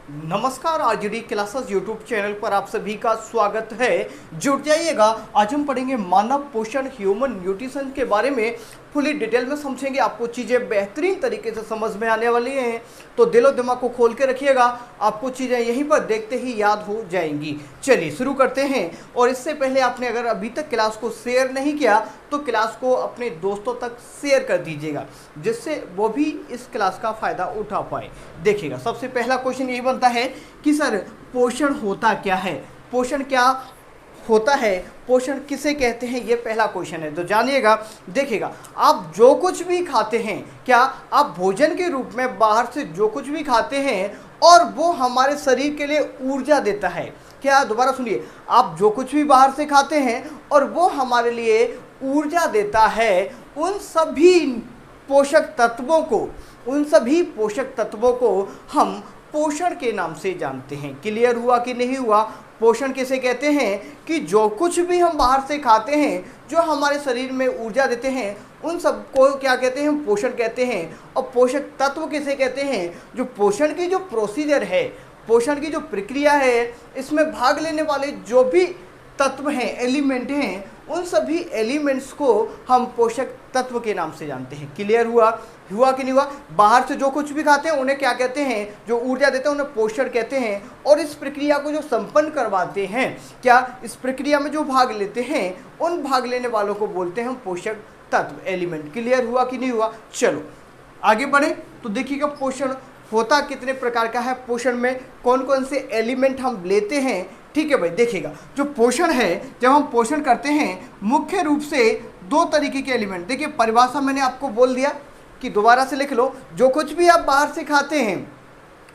नमस्कार, RJD classes YouTube channel पर आप सभी का स्वागत है। जुड़ जाइएगा। आज हम पढ़ेंगे मानव पोषण, ह्यूमन न्यूट्रिशन के बारे में फुली डिटेल में समझेंगे। आपको चीज़ें बेहतरीन तरीके से समझ में आने वाली हैं, तो दिलो दिमाग को खोल के रखिएगा। आपको चीज़ें यहीं पर देखते ही याद हो जाएंगी। चलिए शुरू करते हैं। और इससे पहले आपने अगर अभी तक क्लास को शेयर नहीं किया तो क्लास को अपने दोस्तों तक शेयर कर दीजिएगा, जिससे वो भी इस क्लास का फ़ायदा उठा पाए। देखिएगा, सबसे पहला क्वेश्चन यही बनता है कि सर पोषण होता क्या है, पोषण क्या होता है, पोषण किसे कहते हैं, ये पहला क्वेश्चन है। तो जानिएगा। देखिएगा, आप जो कुछ भी खाते हैं, क्या आप भोजन के रूप में बाहर से जो कुछ भी खाते हैं और वो हमारे शरीर के लिए ऊर्जा देता है। क्या, दोबारा सुनिए, आप जो कुछ भी बाहर से खाते हैं और वो हमारे लिए ऊर्जा देता है, उन सभी पोषक तत्वों को हम पोषण के नाम से जानते हैं। क्लियर हुआ कि नहीं हुआ? पोषण किसे कहते हैं कि जो कुछ भी हम बाहर से खाते हैं जो हमारे शरीर में ऊर्जा देते हैं, उन सबको क्या कहते हैं? पोषण कहते हैं। और पोषक तत्व किसे कहते हैं? जो पोषण की जो प्रोसीजर है, पोषण की जो प्रक्रिया है, इसमें भाग लेने वाले जो भी तत्व हैं, एलिमेंट हैं, उन सभी एलिमेंट्स को हम पोषक तत्व के नाम से जानते हैं। क्लियर हुआ कि नहीं हुआ? बाहर से जो कुछ भी खाते हैं उन्हें क्या कहते हैं? जो ऊर्जा देते हैं उन्हें पोषण कहते हैं। और इस प्रक्रिया को जो संपन्न करवाते हैं, क्या इस प्रक्रिया में जो भाग लेते हैं, उन भाग लेने वालों को बोलते हैं हम पोषक तत्व, एलिमेंट। क्लियर हुआ कि नहीं हुआ? चलो आगे बढ़े। तो देखिएगा, पोषण होता कितने प्रकार का है, पोषण में कौन कौन से एलिमेंट हम लेते हैं। ठीक है भाई, देखिएगा, जो पोषण है, जब हम पोषण करते हैं, मुख्य रूप से दो तरीके के एलिमेंट। देखिए, परिभाषा मैंने आपको बोल दिया कि दोबारा से लिख लो। जो कुछ भी आप बाहर से खाते हैं,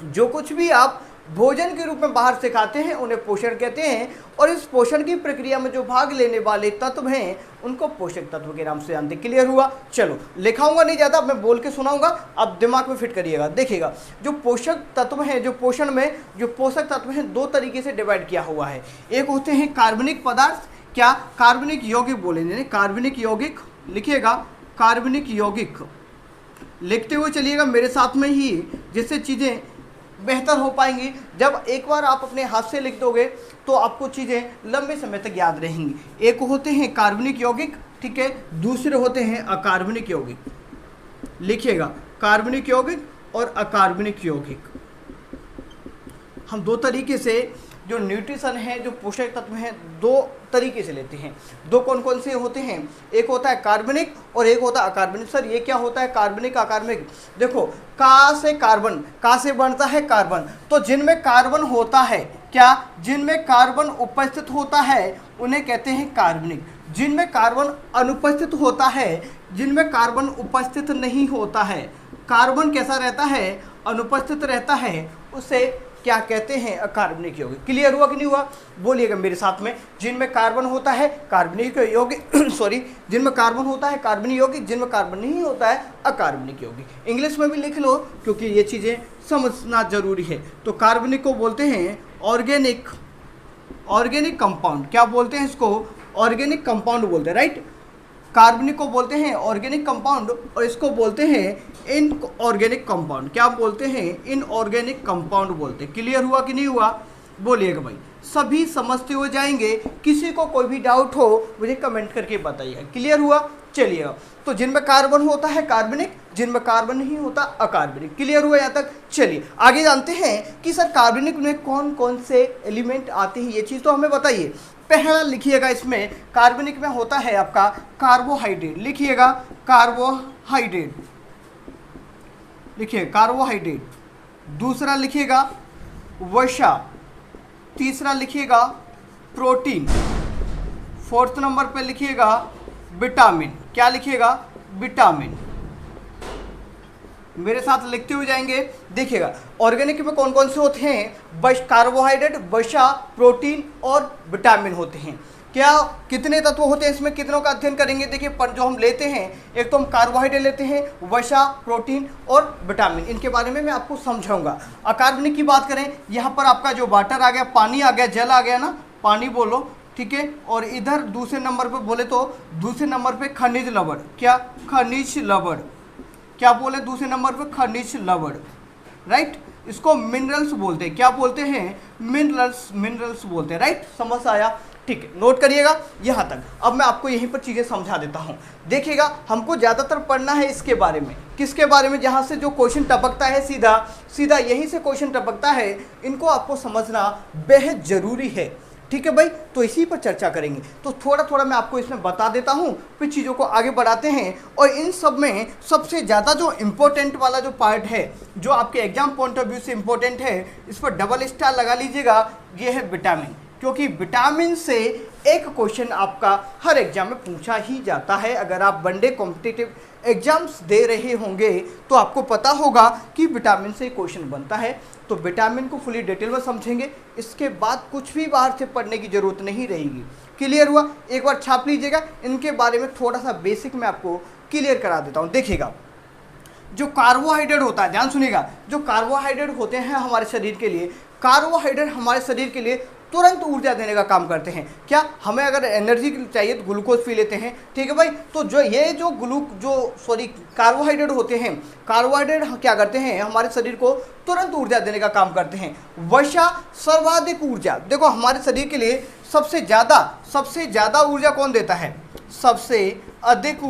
जो कुछ भी आप भोजन के रूप में बाहर से खाते हैं, उन्हें पोषण कहते हैं। और इस पोषण की प्रक्रिया में जो भाग लेने वाले तत्व हैं, उनको पोषक तत्व के नाम से जानते हैं। क्लियर हुआ? चलो, लिखाऊंगा नहीं ज़्यादा, मैं बोल के सुनाऊंगा, आप दिमाग में फिट करिएगा। देखिएगा, जो पोषक तत्व हैं, जो पोषण में जो पोषक तत्व हैं, दो तरीके से डिवाइड किया हुआ है। एक होते हैं कार्बनिक पदार्थ, क्या कार्बनिक यौगिक बोलेंगे, कार्बनिक यौगिक लिखिएगा, कार्बनिक यौगिक लिखते हुए चलिएगा मेरे साथ में ही, जिससे चीज़ें बेहतर हो पाएंगी। जब एक बार आप अपने हाथ से लिख दोगे तो आपको चीज़ें लंबे समय तक याद रहेंगी। एक होते हैं कार्बनिक यौगिक, ठीक है, दूसरे होते हैं अकार्बनिक यौगिक। लिखिएगा, कार्बनिक यौगिक और अकार्बनिक यौगिक। हम दो तरीके से जो न्यूट्रिशन है, जो पोषक तत्व हैं, दो तरीके से लेते हैं। दो कौन कौन से होते हैं? एक होता है कार्बनिक और एक होता है अकार्बनिक। सर ये क्या होता है कार्बनिक अकार्बनिक? देखो, का से कार्बन, का से बनता है कार्बन। तो जिनमें कार्बन होता है, क्या जिनमें कार्बन उपस्थित होता है, उन्हें कहते हैं कार्बनिक। जिनमें कार्बन अनुपस्थित होता है, जिनमें कार्बन उपस्थित नहीं होता है, कार्बन कैसा रहता है? अनुपस्थित रहता है, उसे क्या कहते हैं? अकार्बनिक यौगिक। क्लियर हुआ कि नहीं हुआ? बोलिएगा मेरे साथ में। जिनमें कार्बन होता है कार्बनिक यौगिक जिनमें कार्बन होता है कार्बनिक यौगिक, जिनमें कार्बन नहीं होता है अकार्बनिक यौगिक। इंग्लिश में भी लिख लो, क्योंकि ये चीज़ें समझना जरूरी है। तो कार्बनिक को बोलते हैं ऑर्गेनिक कंपाउंड। क्या बोलते हैं इसको? ऑर्गेनिक कंपाउंड बोलते हैं, राइट। कार्बनिक को बोलते हैं ऑर्गेनिक कंपाउंड और इसको बोलते हैं इनऑर्गेनिक कंपाउंड। क्या बोलते हैं? इनऑर्गेनिक कंपाउंड बोलते हैं। क्लियर हुआ कि नहीं हुआ? बोलिएगा भाई, सभी समझते हो जाएंगे। किसी को कोई भी डाउट हो मुझे कमेंट करके बताइए। क्लियर हुआ? चलिएगा, तो जिनमें कार्बन होता है कार्बनिक, जिनमें कार्बन नहीं होता अकार्बनिक। क्लियर हुआ यहाँ तक? चलिए आगे जानते हैं कि सर कार्बनिक में कौन कौन से एलिमेंट आते हैं, ये चीज़ तो हमें बताइए। पहला लिखिएगा, इसमें कार्बनिक में होता है आपका कार्बोहाइड्रेट। लिखिएगा कार्बोहाइड्रेट, लिखिए कार्बोहाइड्रेट। दूसरा लिखिएगा वसा, तीसरा लिखिएगा प्रोटीन, फोर्थ नंबर पे लिखिएगा विटामिन। क्या लिखिएगा? विटामिन। मेरे साथ लिखते हुए जाएंगे। देखिएगा, ऑर्गेनिक में कौन कौन से होते हैं? बस कार्बोहाइड्रेट, वसा, प्रोटीन और विटामिन होते हैं। क्या कितने तत्व होते हैं इसमें? कितनों का अध्ययन करेंगे? देखिए, पर जो हम लेते हैं, एक तो हम कार्बोहाइड्रेट लेते हैं, वसा, प्रोटीन और विटामिन। इनके बारे में मैं आपको समझाऊंगा। अकार्बनिक की बात करें, यहाँ पर आपका जो वाटर आ गया, पानी आ गया, जल आ गया ना, पानी बोलो, ठीक है। और इधर दूसरे नंबर पे बोले तो दूसरे नंबर पे खनिज लवण। क्या? खनिज लवण। क्या बोले दूसरे नंबर पे? खनिज लवण, राइट। इसको मिनरल्स बोलते हैं। क्या बोलते हैं? मिनरल्स बोलते हैं, राइट? समझ आया? ठीक है, नोट करिएगा यहाँ तक। अब मैं आपको यहीं पर चीज़ें समझा देता हूँ। देखिएगा, हमको ज़्यादातर पढ़ना है इसके बारे में। किसके बारे में? जहाँ से जो क्वेश्चन टपकता है सीधा सीधा यहीं से क्वेश्चन टपकता है, इनको आपको समझना बेहद ज़रूरी है। ठीक है भाई, तो इसी पर चर्चा करेंगे। तो थोड़ा थोड़ा मैं आपको इसमें बता देता हूँ, फिर चीज़ों को आगे बढ़ाते हैं। और इन सब में सबसे ज़्यादा जो इम्पोर्टेंट वाला जो पार्ट है, जो आपके एग्जाम पॉइंट ऑफ व्यू से इम्पोर्टेंट है, इस पर डबल स्टार लगा लीजिएगा, ये है विटामिन। क्योंकि विटामिन से एक क्वेश्चन आपका हर एग्जाम में पूछा ही जाता है। अगर आप वनडे कॉम्पिटिटिव एग्जाम्स दे रहे होंगे तो आपको पता होगा कि विटामिन से क्वेश्चन बनता है। तो विटामिन को फुली डिटेल में समझेंगे, इसके बाद कुछ भी बाहर से पढ़ने की ज़रूरत नहीं रहेगी। क्लियर हुआ? एक बार छाप लीजिएगा, इनके बारे में थोड़ा सा बेसिक मैं आपको क्लियर करा देता हूँ। देखिएगा, जो कार्बोहाइड्रेट होता है, ध्यान सुनिएगा, जो कार्बोहाइड्रेट होते हैं हमारे शरीर के लिए, कार्बोहाइड्रेट हमारे शरीर के लिए तुरंत ऊर्जा देने का काम करते हैं। क्या हमें अगर एनर्जी चाहिए तो ग्लूकोज पी लेते हैं, ठीक है भाई? तो कार्बोहाइड्रेट होते हैं, कार्बोहाइड्रेट क्या करते हैं? हमारे शरीर को तुरंत ऊर्जा देने का काम करते हैं। वसा सर्वाधिक ऊर्जा, देखो हमारे शरीर के लिए सबसे ज़्यादा ऊर्जा कौन देता है? सबसे अधिक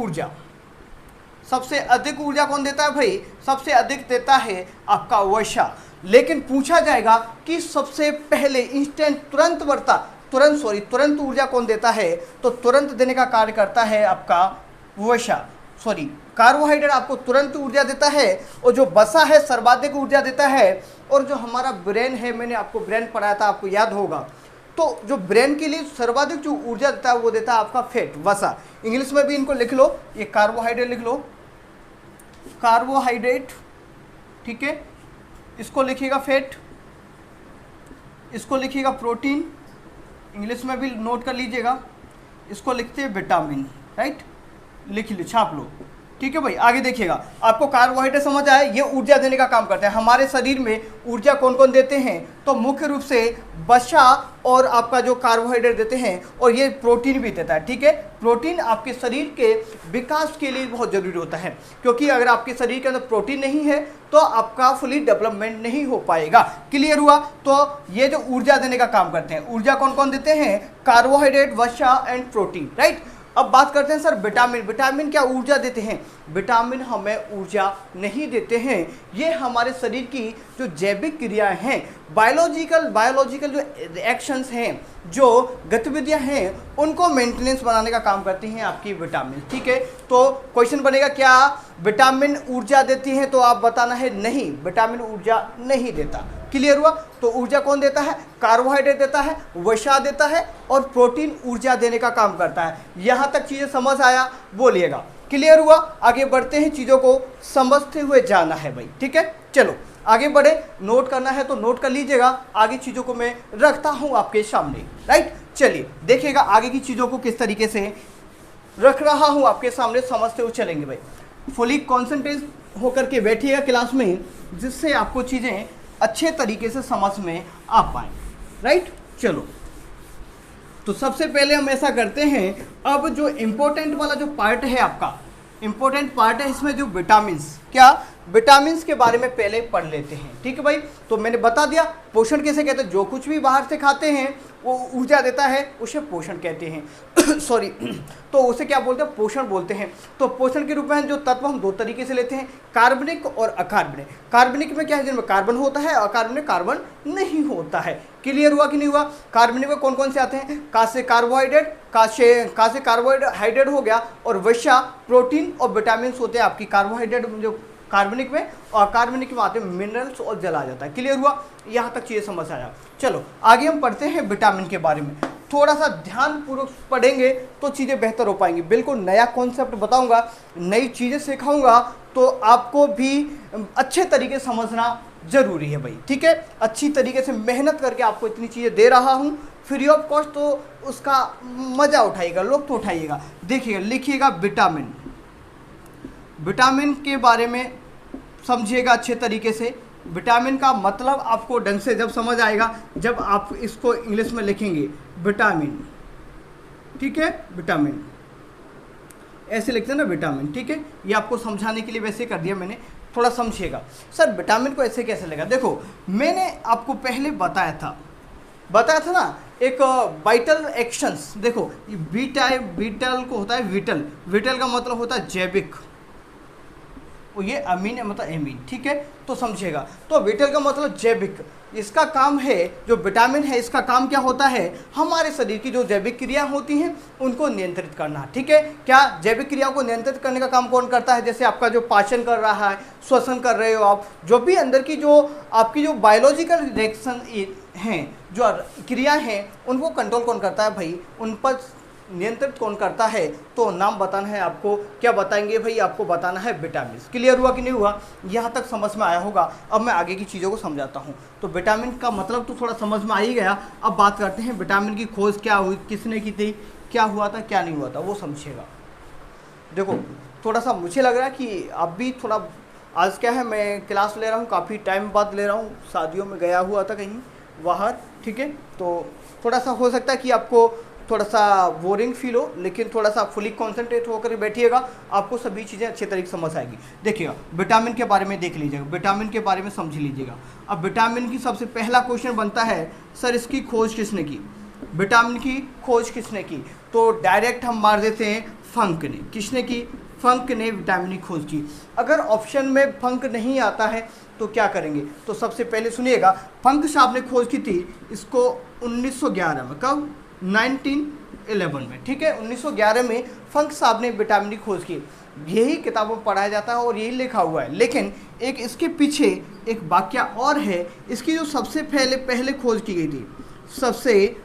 ऊर्जा कौन देता है भाई? सबसे अधिक देता है आपका वसा। लेकिन पूछा जाएगा कि सबसे पहले इंस्टेंट तुरंत ऊर्जा कौन देता है? तो तुरंत देने का कार्य करता है आपका कार्बोहाइड्रेट आपको तुरंत ऊर्जा देता है, और जो वसा है सर्वाधिक ऊर्जा देता है। और जो हमारा ब्रेन है, मैंने आपको ब्रेन पढ़ाया था, आपको याद होगा, तो जो ब्रेन के लिए सर्वाधिक जो ऊर्जा देता है वो देता है आपका फैट, वसा। इंग्लिश में भी इनको लिख लो, ये कार्बोहाइड्रेट लिख लो, कार्बोहाइड्रेट, ठीक है? इसको लिखिएगा फैट, इसको लिखिएगा प्रोटीन, इंग्लिश में भी नोट कर लीजिएगा, इसको लिखते हैं विटामिन, राइट? लिख लो, छाप लो, ठीक है भाई? आगे देखिएगा, आपको कार्बोहाइड्रेट समझ आया, ये ऊर्जा देने का काम करते हैं। हमारे शरीर में ऊर्जा कौन कौन देते हैं? तो मुख्य रूप से वसा और आपका जो कार्बोहाइड्रेट देते हैं, और ये प्रोटीन भी देता है, ठीक है? प्रोटीन आपके शरीर के विकास के लिए बहुत ज़रूरी होता है, क्योंकि अगर आपके शरीर के अंदर प्रोटीन नहीं है तो आपका फुली डेवलपमेंट नहीं हो पाएगा। क्लियर हुआ? तो ये जो ऊर्जा देने का काम करते हैं, ऊर्जा कौन कौन देते हैं? कार्बोहाइड्रेट, वसा एंड प्रोटीन, राइट? अब बात करते हैं सर विटामिन क्या ऊर्जा देते हैं? विटामिन हमें ऊर्जा नहीं देते हैं, ये हमारे शरीर की जो जैविक क्रियाएं हैं, बायोलॉजिकल जो रिएक्शंस हैं, जो गतिविधियां हैं, उनको मेंटेनेंस बनाने का काम करती हैं आपकी विटामिन, ठीक है? तो क्वेश्चन बनेगा, क्या विटामिन ऊर्जा देती है? तो आप बताना है नहीं, विटामिन ऊर्जा नहीं देता। क्लियर हुआ? तो ऊर्जा कौन देता है? कार्बोहाइड्रेट देता है, वसा देता है, और प्रोटीन ऊर्जा देने का काम करता है। यहाँ तक चीज़ें समझ आया? बोलिएगा। क्लियर हुआ? आगे बढ़ते हैं, चीज़ों को समझते हुए जाना है भाई, ठीक है? चलो आगे बढ़े, नोट करना है तो नोट कर लीजिएगा, आगे चीज़ों को मैं रखता हूँ आपके सामने, राइट? चलिए देखिएगा आगे की चीज़ों को किस तरीके से रख रहा हूँ आपके सामने, समझते हुए चलेंगे भाई। फुली कॉन्सेंट्रेट होकर के बैठिएगा क्लास में, जिससे आपको चीज़ें अच्छे तरीके से समझ में आ पाए, राइट? चलो, तो सबसे पहले हम ऐसा करते हैं, अब जो इम्पोर्टेंट वाला जो पार्ट है आपका, इम्पोर्टेंट पार्ट है इसमें जो विटामिन्स के बारे में पहले पढ़ लेते हैं, ठीक है भाई? तो मैंने बता दिया पोषण कैसे कहते हैं, जो कुछ भी बाहर से खाते हैं वो ऊर्जा देता है, उसे पोषण कहते हैं सॉरी तो उसे क्या बोलते हैं? पोषण बोलते हैं। तो पोषण के रूप में जो तत्व हम दो तरीके से लेते हैं, कार्बनिक और अकार्बनिक। कार्बनिक में क्या है? जिनमें कार्बन होता है, अकार्बनिक में कार्बन नहीं होता है। क्लियर हुआ कि नहीं हुआ? कार्बनिक में कौन कौन से आते हैं? का से कार्बोहाइड्रेट हो गया, और वसा, प्रोटीन और विटामिन होते हैं आपकी कार्बोहाइड्रेट जो कार्बनिक में, और कार्बनिक में आते हैं मिनरल्स और जल आ जाता है। क्लियर हुआ? यहाँ तक चीज़ें समझ आया। चलो आगे हम पढ़ते हैं विटामिन के बारे में। थोड़ा सा ध्यानपूर्वक पढ़ेंगे तो चीज़ें बेहतर हो पाएंगी। बिल्कुल नया कॉन्सेप्ट बताऊंगा, नई चीज़ें सिखाऊंगा, तो आपको भी अच्छे तरीके से समझना जरूरी है भाई, ठीक है? अच्छी तरीके से मेहनत करके आपको इतनी चीज़ें दे रहा हूँ फ्री ऑफ कॉस्ट, तो उसका मज़ा उठाइएगा, लुत्फ उठाइएगा। देखिएगा, लिखिएगा विटामिन के बारे में समझिएगा अच्छे तरीके से। विटामिन का मतलब आपको ढंग से जब समझ आएगा, जब आप इसको इंग्लिश में लिखेंगे विटामिन, ठीक है? विटामिन ऐसे लिखते हैं ना, विटामिन, ठीक है? ये आपको समझाने के लिए वैसे कर दिया मैंने। थोड़ा समझिएगा। सर विटामिन को ऐसे कैसे लेगा, देखो मैंने आपको पहले बताया था ना एक वाइटल एक्शंस। देखो बीटल को होता है विटल का मतलब होता है जैविक, और ये अमीन मतलब एमीन, ठीक है, तो समझिएगा। तो विटल का मतलब जैविक, इसका काम है, जो विटामिन है इसका काम क्या होता है, हमारे शरीर की जो जैविक क्रिया होती हैं उनको नियंत्रित करना, ठीक है। क्या जैविक क्रियाओं को नियंत्रित करने का काम कौन करता है, जैसे आपका जो पाचन कर रहा है, श्वसन कर रहे हो आप, जो भी अंदर की जो आपकी जो बायोलॉजिकल रिएक्शन हैं, जो क्रियाएं हैं, उनको कंट्रोल कौन करता है भाई, उन पर नियंत्रित कौन करता है, तो नाम बताना है आपको। क्या बताएंगे भाई, आपको बताना है विटामिन। क्लियर हुआ कि नहीं हुआ, यहाँ तक समझ में आया होगा। अब मैं आगे की चीज़ों को समझाता हूँ। तो विटामिन का मतलब तो थोड़ा समझ में आ ही गया। अब बात करते हैं विटामिन की खोज क्या हुई, किसने की थी, क्या हुआ था क्या नहीं हुआ था, वो समझिएगा। देखो थोड़ा सा मुझे लग रहा है कि अब भी थोड़ा, आज क्या है, मैं क्लास ले रहा हूँ, काफ़ी टाइम बाद ले रहा हूँ, शादियों में गया हुआ था कहीं बाहर, ठीक है, तो थोड़ा सा हो सकता है कि आपको थोड़ा सा बोरिंग फील हो, लेकिन थोड़ा सा फुली कॉन्सेंट्रेट होकर बैठिएगा, आपको सभी चीज़ें अच्छे तरीके से समझ आएगी। देखिएगा विटामिन के बारे में देख लीजिएगा, विटामिन के बारे में समझ लीजिएगा। अब विटामिन की सबसे पहला क्वेश्चन बनता है, सर इसकी खोज किसने की, विटामिन की खोज किसने की, तो डायरेक्ट हम मार देते हैं फंक ने। किसने की, फंक ने विटामिन की खोज की। अगर ऑप्शन में फंक नहीं आता है तो क्या करेंगे, तो सबसे पहले सुनिएगा, फंक साहब ने खोज की थी इसको 1911 में। कब, 1911 में, ठीक है, 1911 में फंक साहब ने विटामिन की खोज की। यही किताबों में पढ़ाया जाता है और यही लिखा हुआ है, लेकिन एक इसके पीछे एक वाक्य और है। इसकी जो सबसे पहले खोज की गई थी, सबसे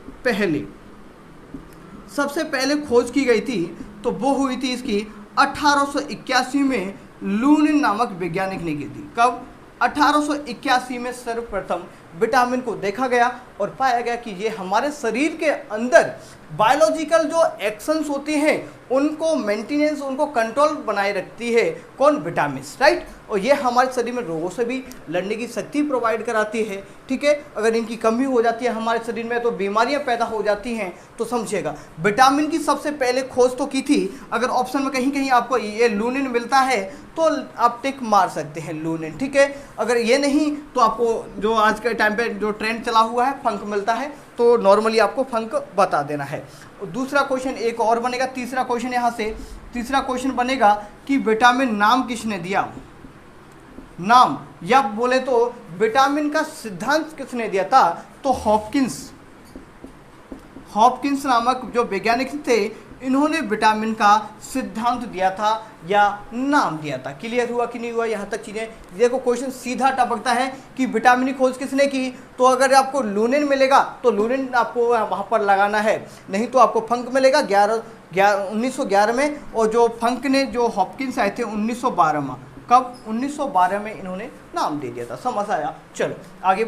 पहले खोज की गई थी, तो वो हुई थी इसकी 1881 में लूनिन नामक वैज्ञानिक ने की थी। कब, 1881 में सर्वप्रथम विटामिन को देखा गया और पाया गया कि ये हमारे शरीर के अंदर बायोलॉजिकल जो एक्शंस होती हैं उनको मेंटेनेंस, उनको कंट्रोल बनाए रखती है, कौन, विटामिन, राइट। और ये हमारे शरीर में रोगों से भी लड़ने की शक्ति प्रोवाइड कराती है, ठीक है। अगर इनकी कमी हो जाती है हमारे शरीर में तो बीमारियां पैदा हो जाती हैं। तो समझिएगा विटामिन की सबसे पहले खोज तो की थी। अगर ऑप्शन में कहीं कहीं आपको ये लूनिन मिलता है तो आप टिक मार सकते हैं लूनिन, ठीक है। अगर ये नहीं तो आपको जो आज के टाइम पे जो ट्रेंड चला हुआ है फंक मिलता है, तो नॉर्मली आपको फंक बता देना है। दूसरा क्वेश्चन एक और बनेगा, तीसरा क्वेश्चन यहाँ से, तीसरा क्वेश्चन बनेगा कि विटामिन नाम किसने दिया, नाम, या बोले तो विटामिन का सिद्धांत किसने दिया था, तो हॉपकिंस नामक जो वैज्ञानिक थे, इन्होंने विटामिन का सिद्धांत दिया था या नाम दिया था। क्लियर हुआ कि नहीं हुआ, यहाँ तक चीज़ें देखो। क्वेश्चन सीधा टपकता है कि विटामिन की खोज किसने की, तो अगर आपको लूनिन मिलेगा तो लूनिन आपको वहाँ पर लगाना है, नहीं तो आपको फंक मिलेगा 1911 में। और जो फंक ने, जो हॉपकिंस आए थे 1912 में। कब, 1912 में इन्होंने नाम दे दिया था। समझ आया, चलो आगे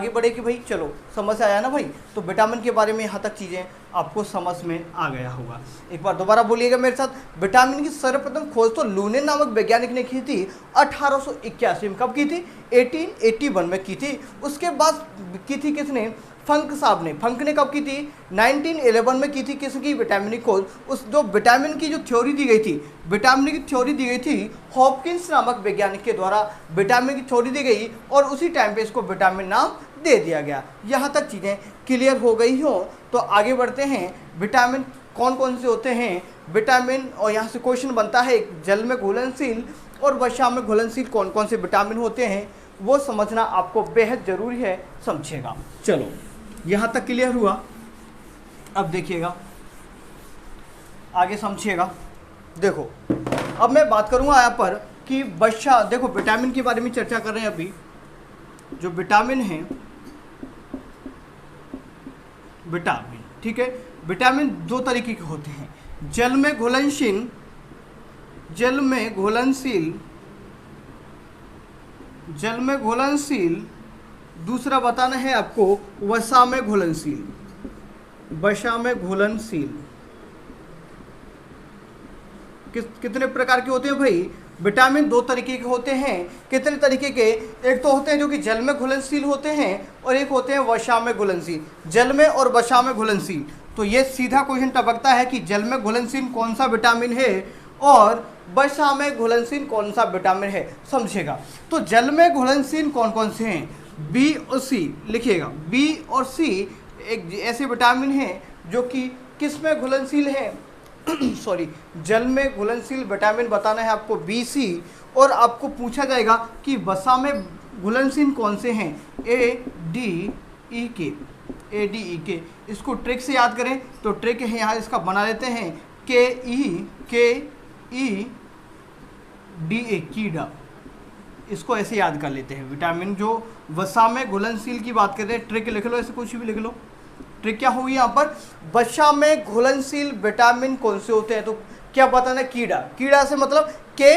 बढ़े कि भाई चलो समझ आया ना भाई। तो विटामिन के बारे में यहाँ तक चीज़ें आपको समझ में आ गया होगा। एक बार दोबारा बोलिएगा मेरे साथ। विटामिन की सर्वप्रथम खोज तो लूनिन नामक वैज्ञानिक ने की थी 1881 में। कब की थी, 1881 में की थी। उसके बाद की थी किसने, फंक साहब ने। फंक ने कब की थी, 1911 में की थी। किसकी, विटामिन की खोज। उस जो विटामिन की जो थ्योरी दी गई थी, विटामिन की थ्योरी दी गई थी हॉपकिंस नामक वैज्ञानिक के द्वारा, विटामिन की थ्योरी दी गई और उसी टाइम पे इसको विटामिन नाम दे दिया गया। यहाँ तक चीज़ें क्लियर हो गई हो तो आगे बढ़ते हैं। विटामिन कौन कौन से होते हैं विटामिन, और यहाँ से क्वेश्चन बनता है, जल में घुलनशील और वसा में घुलनशील कौन कौन से विटामिन होते हैं, वो समझना आपको बेहद ज़रूरी है, समझिएगा। चलो यहाँ तक क्लियर हुआ। अब देखिएगा आगे समझिएगा। देखो अब मैं बात करूँगा यहाँ पर कि वसा, देखो विटामिन के बारे में चर्चा कर रहे हैं अभी। जो विटामिन है, विटामिन, ठीक है, विटामिन दो तरीके के होते हैं, जल में घुलनशील, दूसरा बताना है आपको वसा में घुलनशील। कितने प्रकार के होते हैं भाई, विटामिन दो तरीके के होते हैं। कितने तरीके के, एक तो होते हैं जो कि जल में घुलनशील होते हैं और एक होते हैं वसा में घुलनशील। जल में और वसा में घुलनशील, तो ये सीधा क्वेश्चन टपकता है कि जल में घुलनशील कौन सा विटामिन है और वसा में घुलनशील कौन सा विटामिन है, समझिएगा। तो जल में घुलनशील कौन कौन से हैं, बी और सी, लिखिएगा बी और सी एक ऐसे विटामिन हैं जो कि किस में घुलनशील है सॉरी, जल में घुलनशील विटामिन बताना है आपको बी सी, और आपको पूछा जाएगा कि वसा में घुलनशील कौन से हैं, ए डी ई के, ए डी ई के। इसको ट्रिक से याद करें तो ट्रिक है यहाँ इसका बना लेते हैं के ई डी ए, कीड़ा, इसको ऐसे याद कर लेते हैं। विटामिन जो वसा में घुलनशील की बात कर रहे हैं, ट्रिक लिख लो, ऐसे कुछ भी लिख लो। ट्रिक क्या होगी यहाँ पर, वसा में घुलनशील विटामिन कौन से होते हैं, तो क्या बताना, कीड़ा, कीड़ा से मतलब के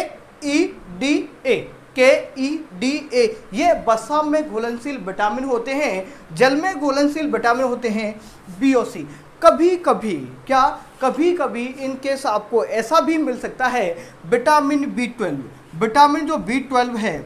ई डी ए, के ई डी ए, ये वसा में घुलनशील विटामिन होते हैं। जल में घुलनशील विटामिन होते हैं बी और सी। कभी कभी क्या, कभी कभी इन केस आपको ऐसा भी मिल सकता है विटामिन B12, विटामिन जो B12 है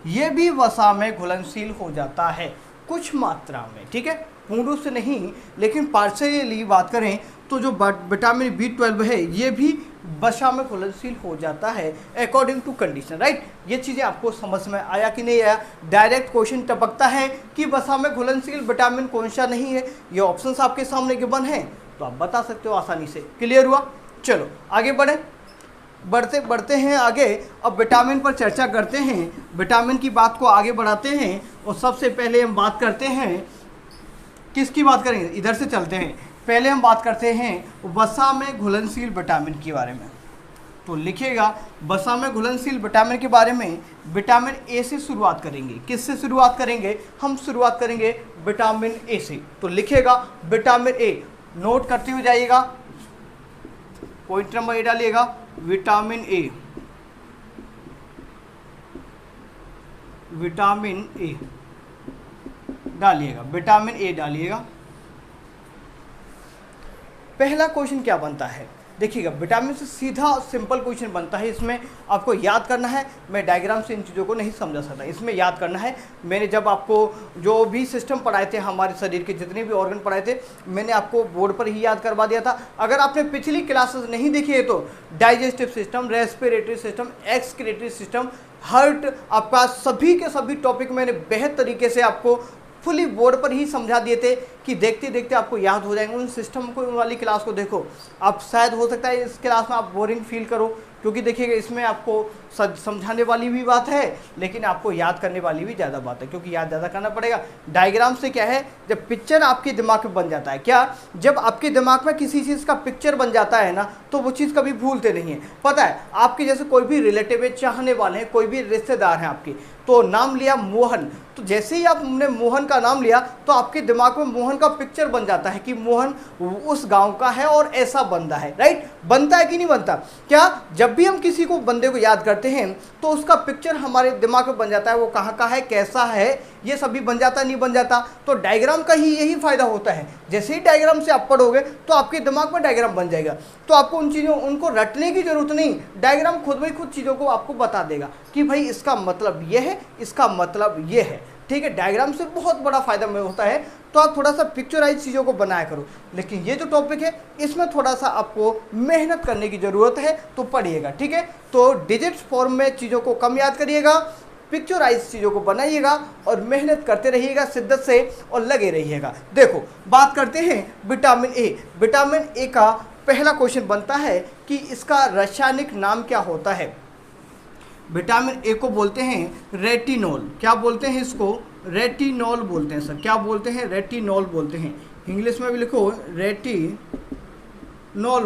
ये भी वसा में घुलनशील हो जाता है कुछ मात्रा में, ठीक है, पूर्ण रूप से नहीं लेकिन पार्शियली बात करें तो जो विटामिन B12 है ये भी वसा में घुलनशील हो जाता है अकॉर्डिंग टू कंडीशन, राइट। ये चीज़ें आपको समझ में आया कि नहीं आया। डायरेक्ट क्वेश्चन टपकता है कि वसा में घुलनशील विटामिन कौन सा नहीं है, ये ऑप्शंस आपके सामने गिवन हैं तो आप बता सकते हो आसानी से। क्लियर हुआ, चलो आगे बढ़ते हैं आगे। अब विटामिन पर चर्चा करते हैं, विटामिन की बात को आगे बढ़ाते हैं। और सबसे पहले हम बात करते हैं, किसकी बात करेंगे, इधर से चलते हैं। पहले हम बात करते हैं वसा में घुलनशील विटामिन के बारे में। तो लिखिएगा वसा में घुलनशील विटामिन के बारे में, विटामिन ए से शुरुआत करेंगे। किससे शुरुआत करेंगे, हम शुरुआत करेंगे विटामिन ए से। तो लिखिएगा विटामिन ए, नोट करते हुए जाइएगा, पॉइंट नंबर ए डालिएगा, विटामिन ए, विटामिन ए डालिएगा, विटामिन ए डालिएगा। पहला क्वेश्चन क्या बनता है, देखिएगा विटामिन से सीधा सिंपल क्वेश्चन बनता है। इसमें आपको याद करना है, मैं डायग्राम से इन चीज़ों को नहीं समझा सकता, इसमें याद करना है। मैंने जब आपको जो भी सिस्टम पढ़ाए थे, हमारे शरीर के जितने भी ऑर्गन पढ़ाए थे, मैंने आपको बोर्ड पर ही याद करवा दिया था। अगर आपने पिछली क्लासेस नहीं देखी है तो digestive system, respiratory system, excretory system, heart, आपका सभी के सभी टॉपिक मैंने बेहद तरीके से आपको फुली बोर्ड पर ही समझा दिए थे कि देखते देखते आपको याद हो जाएंगे। उन सिस्टम को, उन वाली क्लास को देखो। आप शायद हो सकता है इस क्लास में आप बोरिंग फील करो, क्योंकि देखिएगा इसमें आपको समझाने वाली भी बात है लेकिन आपको याद करने वाली भी ज़्यादा बात है, क्योंकि याद ज़्यादा करना पड़ेगा। डायग्राम से क्या है, जब पिक्चर आपके दिमाग में बन जाता है, क्या जब आपके दिमाग में किसी चीज़ का पिक्चर बन जाता है ना, तो वो चीज़ कभी भूलते नहीं है। पता है, आपके जैसे कोई भी रिलेटिव है, चाहने वाले हैं, कोई भी रिश्तेदार हैं आपके, तो नाम लिया मोहन, तो जैसे ही आपने मोहन का नाम लिया तो आपके दिमाग में मोहन का पिक्चर बन जाता है कि मोहन उस गांव का है और ऐसा बंदा है, राइट। बनता है कि नहीं बनता, क्या जब भी हम किसी को बंदे को याद करते हैं तो उसका पिक्चर हमारे दिमाग में बन जाता है, वो कहाँ का है, कैसा है, ये सभी बन जाता, नहीं बन जाता। तो डायग्राम का ही यही फायदा होता है, जैसे ही डायग्राम से आप पढ़ोगे तो आपके दिमाग में डायग्राम बन जाएगा, तो आपको उन चीज़ों उनको रटने की जरूरत नहीं, डायग्राम खुद ब खुद चीज़ों को आपको बता देगा कि भाई इसका मतलब ये है, इसका मतलब ये है, ठीक है। डायग्राम से बहुत बड़ा फायदा में होता है, तो आप थोड़ा सा पिक्चराइज चीज़ों को बनाया करो। लेकिन ये जो टॉपिक है इसमें थोड़ा सा आपको मेहनत करने की ज़रूरत है, तो पढ़िएगा, ठीक है। तो डिजिट्स फॉर्म में चीज़ों को कम याद करिएगा, पिक्चराइज चीज़ों को बनाइएगा और मेहनत करते रहिएगा शिद्दत से और लगे रहिएगा। देखो बात करते हैं विटामिन ए। विटामिन ए का पहला क्वेश्चन बनता है कि इसका रासायनिक नाम क्या होता है। विटामिन ए को बोलते हैं रेटिनॉल। क्या बोलते हैं इसको, रेटिनॉल बोलते हैं सर। क्या बोलते हैं, रेटिनॉल बोलते हैं। इंग्लिश में भी लिखो रेटिनॉल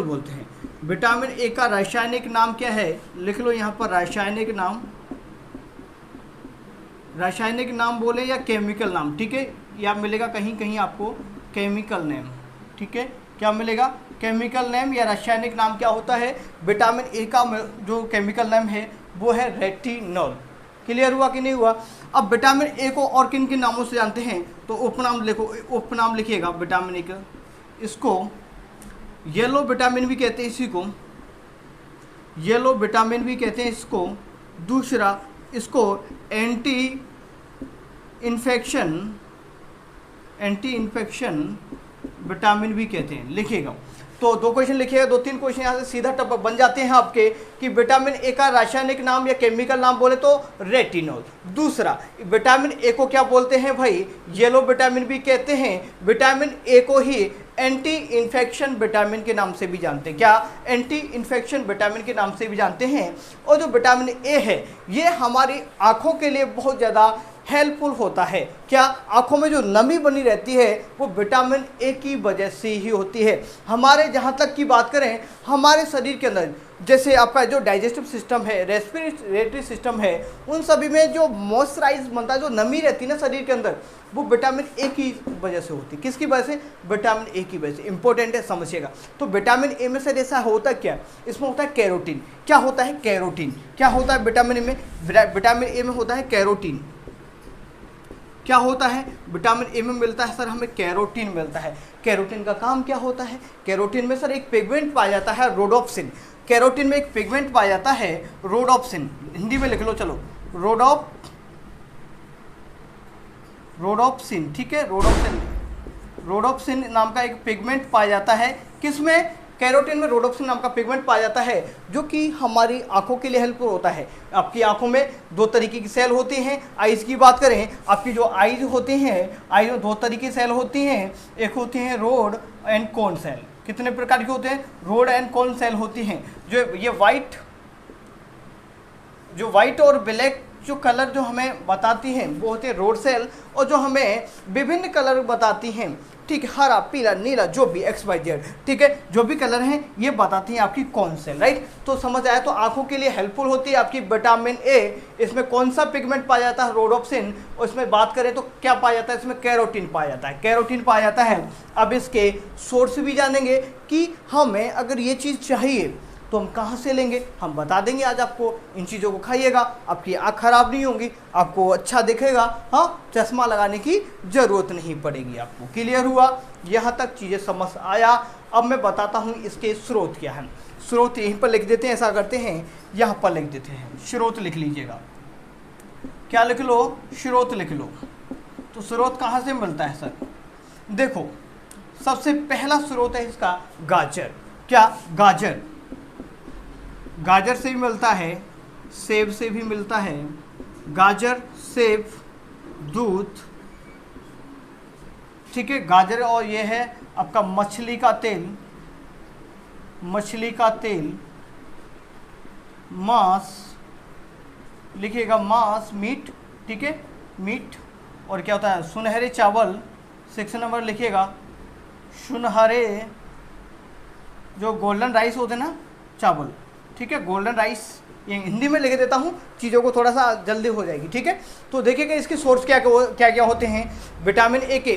बोलते हैं। विटामिन ए का रासायनिक नाम क्या है, लिख लो यहाँ पर रासायनिक नाम, रासायनिक नाम बोले या केमिकल नाम, ठीक है, या मिलेगा कहीं कहीं आपको केमिकल नेम, ठीक है। क्या मिलेगा, केमिकल नेम या रासायनिक नाम क्या होता है। विटामिन ए का जो केमिकल नेम है वो है रेटिनॉल। क्लियर हुआ कि नहीं हुआ। अब विटामिन ए को और किन किन नामों से जानते हैं, तो उपनाम लिखो, उपनाम लिखिएगा विटामिन ए का। इसको येलो विटामिन भी कहते हैं, इसी को येलो विटामिन भी कहते हैं इसको। दूसरा इसको एंटी इन्फेक्शन विटामिन भी कहते हैं, लिखिएगा। तो 2 क्वेश्चन लिखिएगा, 2-3 क्वेश्चन यहाँ से सीधा टपक बन जाते हैं आपके कि विटामिन ए का रासायनिक नाम या केमिकल नाम बोले तो रेटिनॉल। दूसरा, विटामिन ए को क्या बोलते हैं भाई, येलो विटामिन भी कहते हैं। विटामिन ए को ही एंटी इन्फेक्शन विटामिन के नाम से भी जानते हैं। क्या? एंटी इन्फेक्शन विटामिन के नाम से भी जानते हैं। और जो विटामिन ए है ये हमारी आँखों के लिए बहुत ज़्यादा हेल्पफुल होता है। क्या? आँखों में जो नमी बनी रहती है वो विटामिन ए की वजह से ही होती है। हमारे जहाँ तक की बात करें, हमारे शरीर के अंदर जैसे आपका जो डाइजेस्टिव सिस्टम है, रेस्पिरेटरी सिस्टम है, उन सभी में जो मॉइस्चराइज बनता है, जो नमी रहती है ना शरीर के अंदर, वो विटामिन ए की वजह से होती है। किसकी वजह से? विटामिन ए की वजह से। इंपॉर्टेंट है, समझिएगा। तो विटामिन ए में सर ऐसा होता क्या? इसमें होता है कैरोटीन। क्या होता है? कैरोटीन। क्या होता है विटामिन ए में? विटामिन ए में होता है कैरोटीन। क्या होता है? विटामिन ए में मिलता है सर हमें कैरोटीन मिलता है। कैरोटीन का काम क्या होता है? कैरोटीन में सर एक पिगमेंट पाया जाता है रोडोप्सिन। कैरोटीन में एक पिगमेंट पाया जाता है रोडोप्सिन। हिंदी में लिख लो, चलो, रोडोप्सिन। ठीक है, रोडोप्सिन नाम का एक पिगमेंट पाया जाता है। किसमें? कैरोटीन में रोडोप्सिन नाम का पिगमेंट पाया जाता है, जो कि हमारी आंखों के लिए हेल्पफुल होता है। आपकी आंखों में 2 तरीके की सेल होती हैं। आइज़ की बात करें, आपकी जो आइज होती हैं, आइज में 2 तरीके की सेल होती हैं। एक होती हैं रोड एंड कोन सेल। कितने प्रकार के होते हैं? रोड एंड कोन सेल होती हैं। जो ये वाइट और ब्लैक जो कलर जो हमें बताती हैं वो होते हैं रोड सेल, और जो हमें विभिन्न कलर बताती हैं, ठीक है, हरा, पीला, नीला, जो भी XYZ, ठीक है, जो भी कलर हैं ये बताती हैं आपकी कौन सेल, राइट। तो समझ आया। तो आंखों के लिए हेल्पफुल होती है आपकी विटामिन ए। इसमें कौन सा पिगमेंट पाया जाता है? रोडोप्सिन। और इसमें बात करें तो क्या पाया जाता है? इसमें कैरोटीन पाया जाता है। कैरोटीन पाया जाता है। अब इसके सोर्स भी जानेंगे कि हमें अगर ये चीज़ चाहिए तो हम कहाँ से लेंगे, हम बता देंगे आज आपको। इन चीज़ों को खाइएगा, आपकी आँख खराब नहीं होगी, आपको अच्छा दिखेगा। हाँ, चश्मा लगाने की ज़रूरत नहीं पड़ेगी आपको। क्लियर हुआ? यहाँ तक चीज़ें समझ आया। अब मैं बताता हूँ इसके स्रोत क्या हैं। स्रोत यहीं पर लिख देते हैं, ऐसा करते हैं, यहाँ पर लिख देते हैं। स्रोत लिख लीजिएगा। क्या लिख लो? स्रोत लिख लो। तो स्रोत कहाँ से मिलता है सर? देखो, सबसे पहला स्रोत है इसका गाजर। क्या? गाजर। गाजर से भी मिलता है, सेब से भी मिलता है। गाजर, सेब, दूध, ठीक है, गाजर। और ये है आपका मछली का तेल, मांस, लिखिएगा मांस, मीट, ठीक है, मीट। और क्या होता है? सुनहरे चावल, 6 नंबर लिखिएगा। सुनहरे जो गोल्डन राइस होते हैं ना, चावल, ठीक है, गोल्डन राइस। ये हिंदी में लिख देता हूँ, चीज़ों को थोड़ा सा जल्दी हो जाएगी, ठीक है। तो देखिएगा इसके सोर्स क्या क्या होते हैं। विटामिन ए के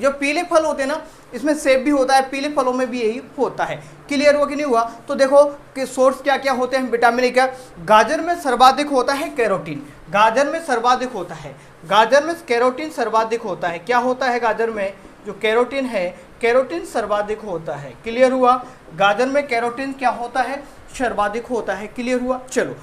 जो पीले फल होते हैं ना, इसमें सेब भी होता है, पीले फलों में भी यही होता है। क्लियर हुआ कि नहीं हुआ? तो देखो कि सोर्स क्या क्या होते हैं विटामिन ए का। गाजर में सर्वाधिक होता है कैरोटीन। गाजर में सर्वाधिक होता है, गाजर में कैरोटीन सर्वाधिक होता है। क्या होता है गाजर में? जो कैरोटीन है, कैरोटीन सर्वाधिक होता है। क्लियर हुआ? गाजर में कैरोटीन क्या होता है? सर्वाधिक होता है। क्लियर हुआ? चलो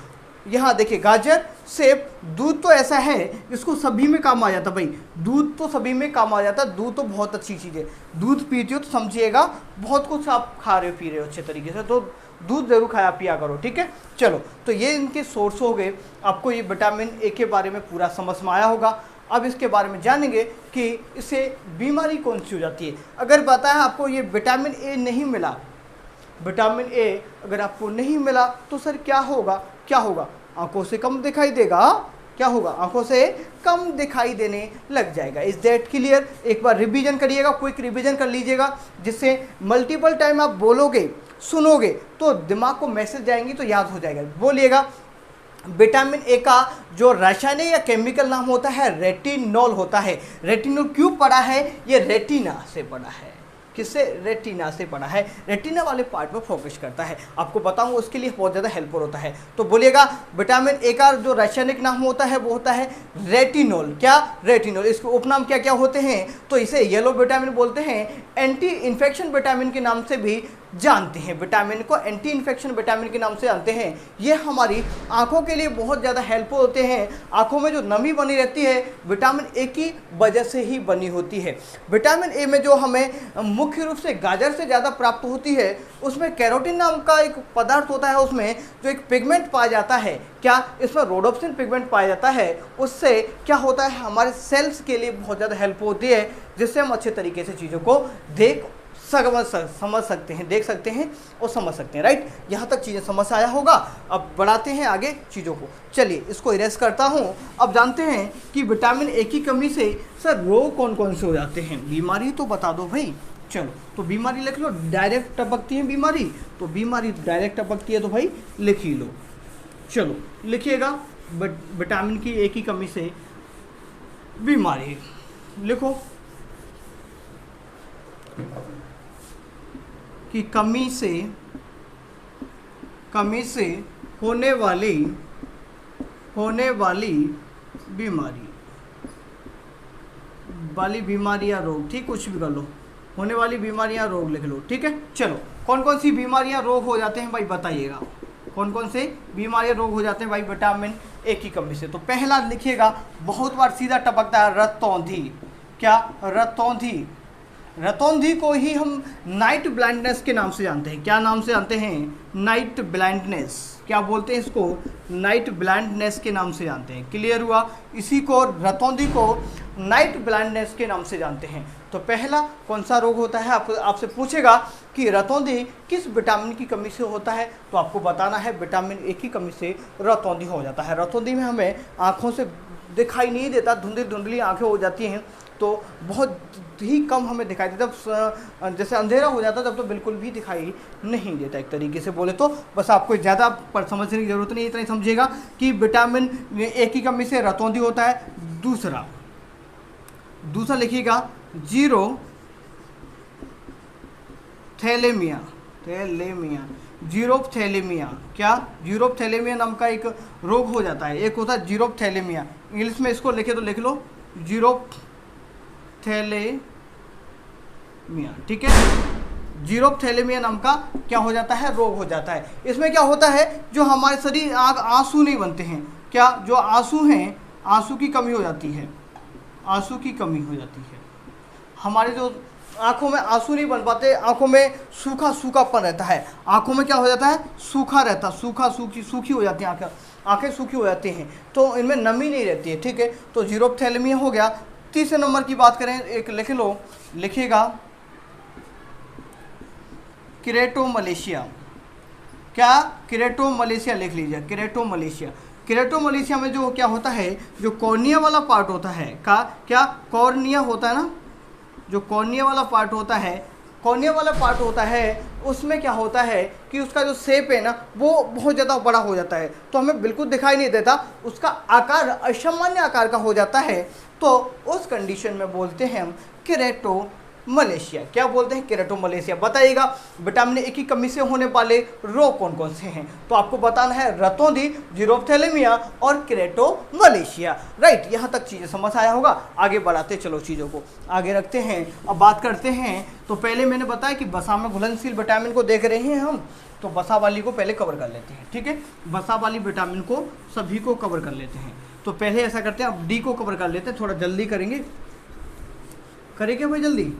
यहाँ देखिए, गाजर, सेब, दूध तो ऐसा है इसको सभी में काम आ जाता है भाई। दूध तो सभी में काम आ जाता है। दूध तो बहुत अच्छी चीज़ है। दूध पीते हो तो समझिएगा बहुत कुछ आप खा रहे हो, पी रहे हो अच्छे तरीके से, तो दूध जरूर खाया पिया करो, ठीक है। चलो, तो ये इनके सोर्स हो गए। आपको ये विटामिन ए के बारे में पूरा समझ में आया होगा। अब इसके बारे में जानेंगे कि इससे बीमारी कौन सी हो जाती है। अगर बताया आपको ये विटामिन ए नहीं मिला, विटामिन ए अगर आपको नहीं मिला तो सर क्या होगा? क्या होगा? आंखों से कम दिखाई देगा। क्या होगा? आंखों से कम दिखाई देने लग जाएगा। Is that clear? एक बार रिवीजन करिएगा, क्विक रिवीजन कर लीजिएगा, जिससे मल्टीपल टाइम आप बोलोगे, सुनोगे तो दिमाग को मैसेज जाएंगी तो याद हो जाएगा। बोलिएगा, विटामिन ए का जो रासायनिक या केमिकल नाम होता है रेटिनॉल होता है। रेटिनॉल क्यों पढ़ा है? ये रेटिना से पढ़ा है। किससे? रेटिना से पढ़ा है। रेटिना वाले पार्ट पर फोकस करता है। आपको बताऊं उसके लिए बहुत ज़्यादा हेल्पफुल होता है। तो बोलिएगा, विटामिन ए का जो रासायनिक नाम होता है वो होता है रेटिनॉल। क्या? रेटिनॉल। इसके उपनाम क्या क्या होते हैं? तो इसे येलो विटामिन बोलते हैं, एंटी इन्फेक्शन विटामिन के नाम से भी जानते हैं। विटामिन को एंटी इन्फेक्शन विटामिन के नाम से जानते हैं। ये हमारी आंखों के लिए बहुत ज़्यादा हेल्पफुल होते हैं। आंखों में जो नमी बनी रहती है विटामिन ए की वजह से ही बनी होती है। विटामिन ए में जो हमें मुख्य रूप से गाजर से ज़्यादा प्राप्त होती है, उसमें कैरोटीन नाम का एक पदार्थ होता है, उसमें जो एक पिगमेंट पाया जाता है, क्या इसमें रोडोप्सिन पिगमेंट पाया जाता है। उससे क्या होता है, हमारे सेल्स के लिए बहुत ज़्यादा हेल्प होती है, जिससे हम अच्छे तरीके से चीज़ों को समझ सकते हैं, देख सकते हैं और समझ सकते हैं। राइट, यहाँ तक चीज़ें समझ आया होगा। अब बढ़ाते हैं आगे चीज़ों को। चलिए इसको इरेज करता हूँ। अब जानते हैं कि विटामिन ए की कमी से सर रोग कौन कौन से हो जाते हैं। बीमारी तो बता दो भाई। चलो तो बीमारी लिख लो, डायरेक्ट टपकती है बीमारी, तो बीमारी डायरेक्ट टपकती है तो भाई लिख ही लो। चलो लिखिएगा, विटामिन की ए की कमी से बीमारी लिखो कि कमी से होने वाली बीमारी या रोग, ठीक, कुछ भी कर लो, होने वाली बीमारियां रोग लिख लो। ठीक है, चलो कौन कौन सी बीमारियां रोग हो जाते हैं भाई बताइएगा, कौन कौन से बीमारियां रोग हो जाते हैं भाई विटामिन ए की कमी से। तो पहला लिखिएगा, बहुत बार सीधा टपकता है, रतौंधी। क्या, रतौंधी। रतौंधी को ही हम नाइट ब्लाइंडनेस के नाम से जानते हैं। क्या नाम से जानते हैं? Night blindness. क्या बोलते हैं इसको? नाइट ब्लाइंडनेस के नाम से जानते हैं। क्लियर हुआ? इसी को, रतौंधी को नाइट ब्लाइंडनेस के नाम से जानते हैं। तो पहला कौन सा रोग होता है, आपसे पूछेगा कि रतौंधी किस विटामिन की कमी से होता है, तो आपको बताना है विटामिन ए की कमी से रतौंधी हो जाता है। रतौंधी में हमें आँखों से दिखाई नहीं देता, धुंधली धुंधली आँखें हो जाती हैं, तो बहुत ही कम हमें दिखाई देता। जैसे अंधेरा हो जाता तब तो बिल्कुल भी दिखाई नहीं देता, एक तरीके से बोले तो। बस आपको ज़्यादा समझने की ज़रूरत नहीं, इतना ही समझिएगा कि विटामिन ए की कमी से रतौंधी होता है। दूसरा लिखिएगा, जीरोप्थैलेमिया। क्या, जीरोप्थैलेमिया नाम का एक रोग हो जाता है। एक होता है जीरोप्थैलेमिया, इंग्लिश में इसको लिखे तो लिख लो जीरोप्थैलेमिया। ठीक है, जीरोप्थैलेमिया नाम का क्या हो जाता है, रोग हो जाता है। इसमें क्या होता है, जो हमारे शरीर आंसू नहीं बनते हैं। क्या, जो आंसू हैं, आंसू की कमी हो जाती है। आंसू की कमी हो जाती है, हमारे जो आंखों में आंसू नहीं बन पाते, आंखों में सूखापन रहता है। आंखों में क्या हो जाता है, सूखा रहता, सूखी हो जाती है आंखें सूखी हो जाती हैं, तो इनमें नमी नहीं रहती है। ठीक है, तो जीरोप्थैलेमिया हो गया। तीसरे नंबर की बात करें, एक लिख लो, लिखिएगा केरेटोमलेशिया। क्या, केरेटोमलेशिया लिख लीजिए, केरेटोमलेशिया। केरेटोमलेशिया में जो क्या होता है, जो कॉर्निया वाला पार्ट होता है, क्या कॉर्निया होता है ना, जो कॉर्निया वाला पार्ट होता है, उसमें क्या होता है कि उसका जो शेप है ना, वो बहुत ज़्यादा बड़ा हो जाता है, तो हमें बिल्कुल दिखाई नहीं देता, उसका आकार असामान्य आकार का हो जाता है। तो उस कंडीशन में बोलते हैं हम केरेटोमलेशिया। क्या बोलते हैं, केरेटोमलेशिया। बताइएगा विटामिन ए की कमी से होने वाले रोग कौन कौन से हैं, तो आपको बताना है रतौंधी, जीरोप्थैलेमिया और केरेटोमलेशिया। राइट, यहाँ तक चीज़ें समझ आया होगा। आगे बढ़ाते चलो, चीज़ों को आगे रखते हैं। अब बात करते हैं, तो पहले मैंने बताया कि वसा में घुलनशील विटामिन को देख रहे हैं हम, तो वसा वाली को पहले कवर कर लेते हैं। ठीक है, वसा वाली विटामिन को सभी को कवर कर लेते हैं। तो पहले ऐसा करते हैं, अब डी को कवर कर लेते हैं, थोड़ा जल्दी करेंगे भाई जल्दी।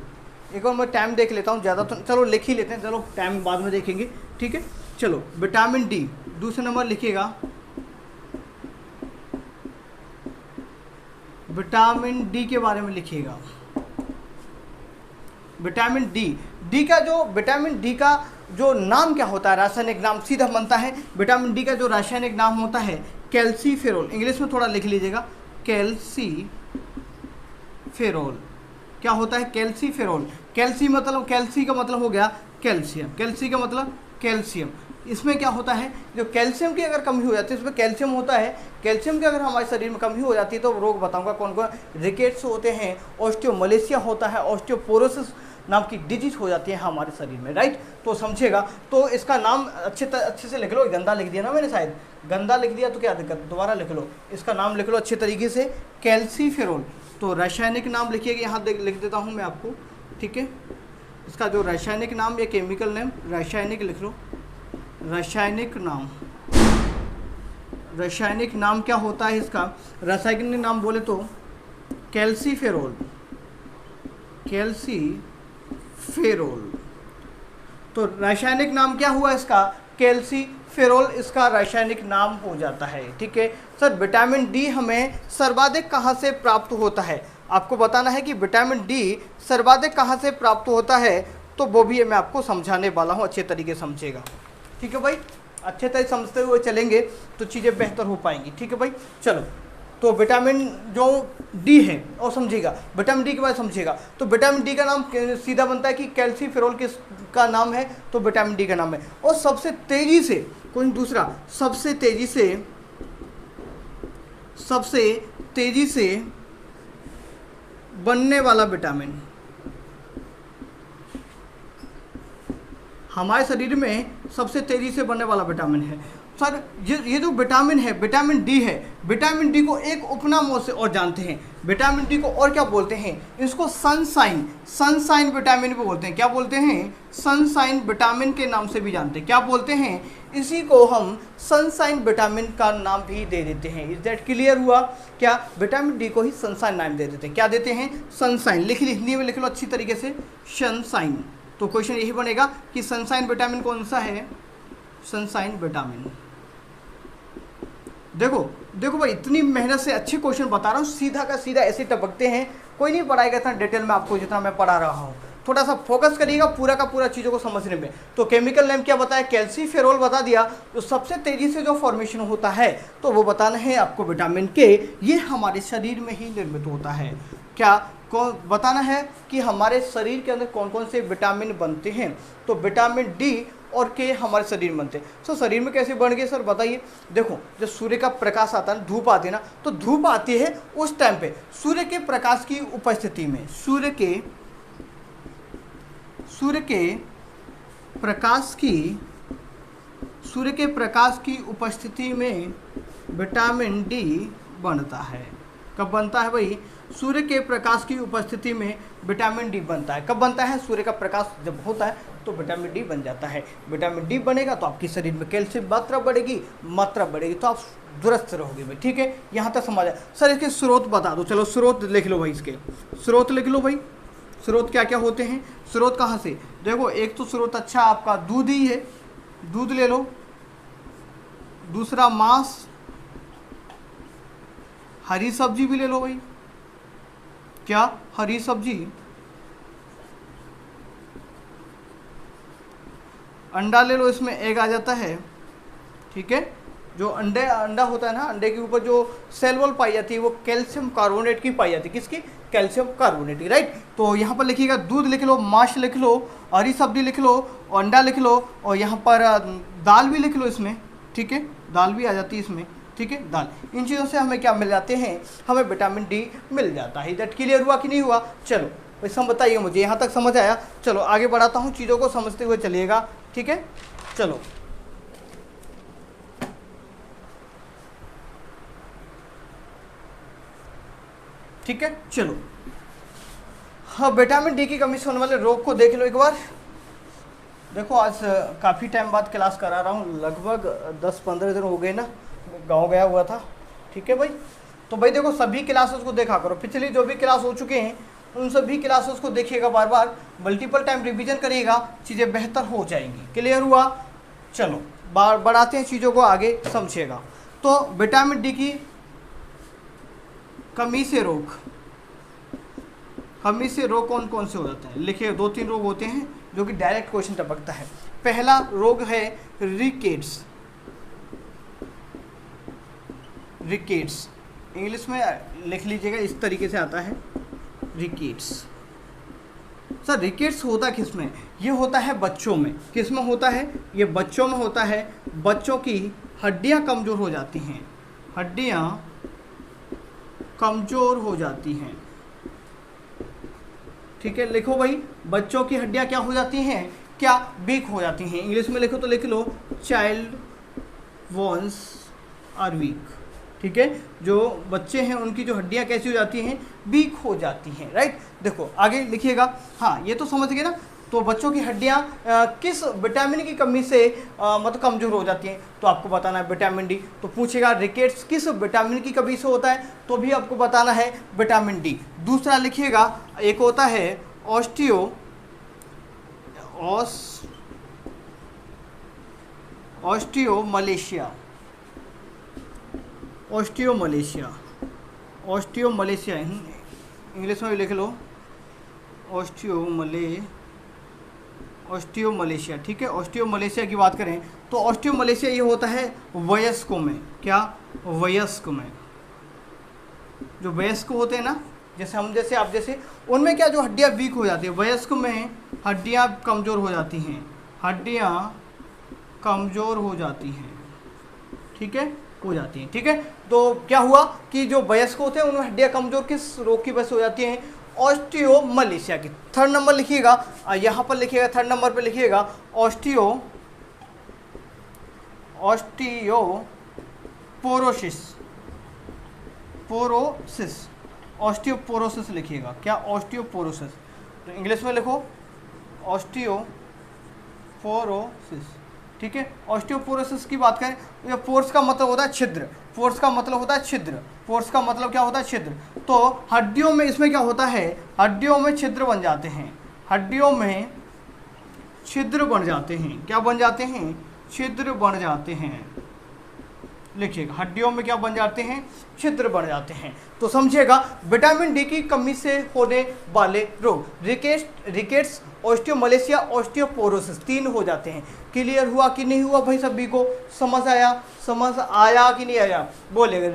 एक और मैं टाइम देख लेता हूँ, ज़्यादा तो चलो लिख ही लेते हैं, चलो टाइम बाद में देखेंगे। ठीक है, चलो विटामिन डी, दूसरा नंबर लिखिएगा, विटामिन डी के बारे में लिखिएगा। विटामिन डी का जो नाम क्या होता है, रासायनिक नाम सीधा बनता है। विटामिन डी का जो रासायनिक नाम होता है कैल्सीफेरोल, इंग्लिश में थोड़ा लिख लीजिएगा, कैल्सीफेरोल। क्या होता है, कैल्सीफेरोल। कैल्सी का मतलब हो गया कैल्शियम, कैल्सी का मतलब कैल्शियम। इसमें क्या होता है, जो कैल्शियम की अगर कमी हो जाती है, इसमें कैल्शियम होता है, कैल्शियम की अगर हमारे शरीर में कमी हो जाती है तो रोग बताऊंगा कौन कौन। रिकेट्स होते हैं, ऑस्टियोमलेशिया होता है, ऑस्टियोपोरोसिस नाम की डिजीज हो जाती है हमारे शरीर में। राइट, तो समझेगा। तो इसका नाम अच्छे से लिख लो, गंदा लिख दिया ना मैंने, शायद गंदा लिख दिया तो क्या दिक्कत, दोबारा लिख लो, इसका नाम लिख लो अच्छे तरीके से, कैल्सीफेरोल। तो रासायनिक नाम लिखिएगा, यहाँ लिख देता हूँ मैं आपको। ठीक है, इसका जो रासायनिक नाम या केमिकल नेम, रासायनिक लिख लो, रासायनिक नाम, रासायनिक नाम क्या होता है इसका? रासायनिक नाम बोले तो कैल्सीफेरोल, कैल्सीफेरोल। तो रासायनिक नाम क्या हुआ इसका? कैल्सीफेरोल इसका रासायनिक नाम हो जाता है। ठीक है सर, विटामिन डी हमें सर्वाधिक कहाँ से प्राप्त होता है? आपको बताना है कि विटामिन डी सर्वाधिक कहाँ से प्राप्त होता है, तो वो भी मैं आपको समझाने वाला हूँ, अच्छे तरीके से समझेगा। ठीक है भाई, अच्छे तरह समझते हुए चलेंगे तो चीज़ें बेहतर हो पाएंगी। ठीक है भाई, चलो। तो विटामिन जो डी है और समझिएगा, विटामिन डी के बाद समझिएगा। तो विटामिन डी का नाम सीधा बनता है कि कैल्सीफेरोल का नाम है, तो विटामिन डी का नाम है। और सबसे तेजी से, कोई दूसरा सबसे तेजी से बनने वाला विटामिन हमारे शरीर में सबसे तेजी से बनने वाला विटामिन है सर, ये जो विटामिन है, विटामिन डी है। विटामिन डी को एक उपनामों से और जानते हैं, विटामिन डी को और क्या बोलते हैं? इसको सनशाइन विटामिन भी बोलते हैं। क्या बोलते हैं? सनशाइन विटामिन के नाम से भी जानते हैं। क्या बोलते हैं? इसी को हम सनशाइन विटामिन का नाम भी दे देते हैं। इज दैट क्लियर हुआ? क्या विटामिन डी को ही सनशाइन नाम दे देते हैं। क्या देते हैं? सनशाइन। हिंदी में लिख लो अच्छी तरीके से, सनशाइन। तो क्वेश्चन यही बनेगा कि सनशाइन विटामिन कौन सा है? Sunshine vitamin. देखो भाई, इतनी मेहनत से अच्छे क्वेश्चन बता रहा हूँ, सीधा का सीधा ऐसे टपकते हैं। कोई नहीं पढ़ाएगा इतना डिटेल में आपको जितना मैं पढ़ा रहा हूँ। थोड़ा सा फोकस करिएगा पूरा का पूरा चीज़ों को समझने में। तो केमिकल नेम क्या बताया? कैल्सीफेरोल बता दिया। तो सबसे तेजी से जो फॉर्मेशन होता है तो वो बताना है आपको विटामिन के। ये हमारे शरीर में ही निर्मित होता है। क्या बताना है कि हमारे शरीर के अंदर कौन कौन से विटामिन बनते हैं? तो विटामिन डी और के हमारे शरीर में बनते हैं। सर शरीर में कैसे बन गए सर, बताइए। देखो, जब सूर्य का प्रकाश आता है, धूप आती है ना, तो धूप आती है उस टाइम पे सूर्य के प्रकाश की उपस्थिति में, सूर्य के प्रकाश की उपस्थिति में विटामिन डी बनता है। कब बनता है भाई? सूर्य के प्रकाश की उपस्थिति में विटामिन डी बनता है। कब बनता है? सूर्य का प्रकाश जब होता है तो विटामिन डी बन जाता है। विटामिन डी बनेगा तो आपके शरीर में कैल्शियम मात्रा बढ़ेगी तो आप दुरुस्त रहोगे भाई। ठीक है, यहाँ तक समझ आया। सर इसके स्रोत बता दो। चलो स्रोत लिख लो भाई, इसके स्रोत लिख लो भाई। स्रोत क्या क्या होते हैं? स्रोत कहाँ से? देखो, एक तो स्रोत अच्छा आपका दूध ही है, दूध ले लो। दूसरा मांस, हरी सब्जी भी ले लो भाई। क्या? हरी सब्जी। अंडा ले लो, इसमें एग आ जाता है। ठीक है, जो अंडा होता है ना, अंडे के ऊपर जो सेल वॉल पाई जाती है वो कैल्शियम कार्बोनेट की पाई जाती है। किसकी? कैल्शियम कार्बोनेट की, राइट। तो यहाँ पर लिखिएगा, दूध लिख लो, मांस लिख लो, हरी सब्जी लिख लो, अंडा लिख लो, और यहाँ पर दाल भी लिख लो इसमें। ठीक है, दाल भी आ जाती है इसमें। ठीक है, दाल। इन चीज़ों से हमें क्या मिल जाते हैं? हमें विटामिन डी मिल जाता है। दैट क्लियर हुआ कि नहीं हुआ? चलो वैसे बताइए मुझे, यहाँ तक समझ आया? चलो आगे बढ़ाता हूँ, चीज़ों को समझते हुए चलिएगा। ठीक है, चलो। ठीक है, चलो। हाँ, विटामिन डी की कमी से होने वाले रोग को देख लो एक बार। देखो, आज काफ़ी टाइम बाद क्लास करा रहा हूँ, लगभग 10-15 दिन हो गए ना, गांव गया हुआ था। ठीक है भाई, तो भाई देखो, सभी क्लासेस को देखा करो। पिछली जो भी क्लास हो चुके हैं उन सभी क्लासेस को देखिएगा, बार बार मल्टीपल टाइम रिवीजन करिएगा, चीज़ें बेहतर हो जाएंगी। क्लियर हुआ? चलो बढ़ाते हैं चीज़ों को आगे, समझिएगा। तो विटामिन डी की कमी से रोग कौन कौन से हो जाते हैं? लिखिए, 2-3 रोग होते हैं जो कि डायरेक्ट क्वेश्चन टपकता है। पहला रोग है रिकेट्स। इंग्लिश में लिख लीजिएगा, इस तरीके से आता है, रिकेट्स। सर रिकेट्स होता किस में? ये होता है बच्चों में। किस में होता है? ये बच्चों में होता है। बच्चों की हड्डियां कमज़ोर हो जाती हैं, हड्डियां कमज़ोर हो जाती हैं। ठीक है, लिखो भाई, बच्चों की हड्डियां क्या हो जाती हैं? क्या? वीक हो जाती हैं। इंग्लिश में लिखो तो लिख लो, चाइल्ड बोन्स आर वीक। ठीक है, जो बच्चे हैं उनकी जो हड्डियां कैसी हो जाती हैं? वीक हो जाती हैं, राइट। देखो आगे लिखिएगा। हाँ, ये तो समझ गए ना। तो बच्चों की हड्डियाँ किस विटामिन की कमी से मतलब कमज़ोर हो जाती हैं, तो आपको बताना है विटामिन डी। तो पूछेगा रिकेट्स किस विटामिन की कमी से होता है, तो भी आपको बताना है विटामिन डी। दूसरा लिखिएगा, एक होता है ऑस्टियोमलेशिया। ऑस्टियोमलेशिया इंग्लिश में भी लिख लो, ऑस्टियोमलेशिया, ठीक है। ऑस्टियोमलेशिया की बात करें तो ऑस्टियोमलेशिया ये होता है वयस्कों में। क्या? वयस्क में। जो वयस्क होते हैं ना, जैसे हम जैसे आप जैसे, उनमें क्या जो हड्डियाँ वीक हो जाती है, वयस्क में हड्डियाँ कमज़ोर हो जाती हैं, हड्डियाँ कमज़ोर हो जाती हैं, ठीक है, हो जाती हैं, ठीक है। तो क्या हुआ कि जो वयस्क होते हैं उनमें हड्डियाँ कमज़ोर किस रोग की वजह से हो जाती हैं? ऑस्टियोमलेशिया की। थर्ड नंबर लिखिएगा, यहाँ पर लिखिएगा, थर्ड नंबर पे लिखिएगा ऑस्टियोपोरोसिस लिखिएगा। क्या? ऑस्टियोपोरोसिस। तो इंग्लिश में लिखो ऑस्टियोपोरोसिस, ठीक है। ऑस्टियोपोरोसिस की बात करें, ये पोर्स का मतलब होता है छिद्र, पोर्स का मतलब होता है छिद्र, पोर्स का मतलब क्या होता है? छिद्र। तो हड्डियों में इसमें क्या होता है? हड्डियों में छिद्र बन जाते हैं, हड्डियों में छिद्र बन जाते हैं। क्या बन जाते हैं? छिद्र बन जाते हैं। लिखिएगा, हड्डियों में क्या बन जाते हैं? छिद्र बन जाते हैं। तो समझिएगा विटामिन डी की कमी से होने वाले रोग रिकेट्स, ऑस्टियोमलेशिया, ऑस्टियोपोरोसिस, 3 हो जाते हैं। क्लियर हुआ कि नहीं हुआ भाई? सभी को समझ आया कि नहीं आया? बोलेगा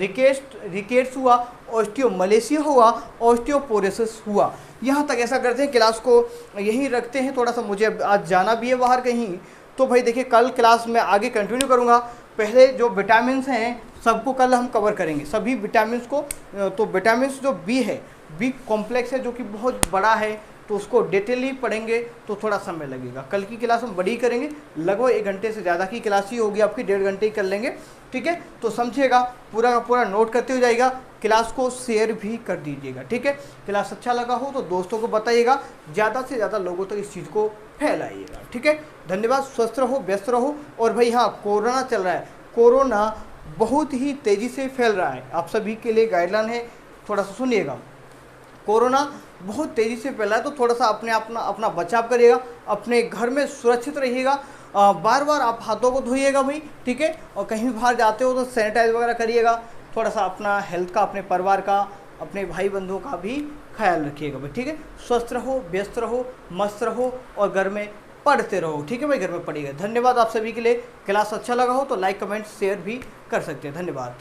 रिकेट्स हुआ, ऑस्टियोमलेशिया हुआ, ऑस्टियोपोरोसिस हुआ। यहाँ तक ऐसा करते हैं, क्लास को यहीं रखते हैं। थोड़ा सा मुझे आज जाना भी है बाहर कहीं, तो भाई देखिए कल क्लास में आगे कंटिन्यू करूँगा। पहले जो विटामिन्स हैं सबको कल हम कवर करेंगे, सभी विटामिन्स को। तो विटामिन्स जो बी है, बी कॉम्प्लेक्स है जो कि बहुत बड़ा है, तो उसको डिटेली पढ़ेंगे तो थोड़ा समय लगेगा। कल की क्लास हम बड़ी करेंगे, लगभग 1 घंटे से ज़्यादा की क्लास ही होगी आपकी, 1.5 घंटे ही कर लेंगे, ठीक है। तो समझिएगा, पूरा का पूरा नोट करते हो जाइएगा, क्लास को शेयर भी कर दीजिएगा, ठीक है। क्लास अच्छा लगा हो तो दोस्तों को बताइएगा, ज़्यादा से ज़्यादा लोगों तक इस चीज़ को फैलाइएगा, ठीक है। धन्यवाद। स्वस्थ रहो, व्यस्त रहो। और भाई हाँ, कोरोना चल रहा है, कोरोना बहुत ही तेज़ी से फैल रहा है। आप सभी के लिए गाइडलाइन है, थोड़ा सा सुनिएगा। कोरोना बहुत तेज़ी से फैला है, तो थोड़ा सा अपना बचाव करिएगा, अपने घर में सुरक्षित रहिएगा। बार बार आप हाथों को धोइएगा भाई, ठीक है। और कहीं भी बाहर जाते हो तो सैनिटाइज वगैरह करिएगा। थोड़ा सा अपना हेल्थ का, अपने परिवार का, अपने भाई बंधुओं का भी ख्याल रखिएगा भाई, ठीक है। स्वस्थ रहो, व्यस्त रहो, मस्त रहो और घर में पढ़ते रहो, ठीक है भाई, घर में पढ़िएगा। धन्यवाद आप सभी के लिए। क्लास अच्छा लगा हो तो लाइक, कमेंट, शेयर भी कर सकते हैं। धन्यवाद।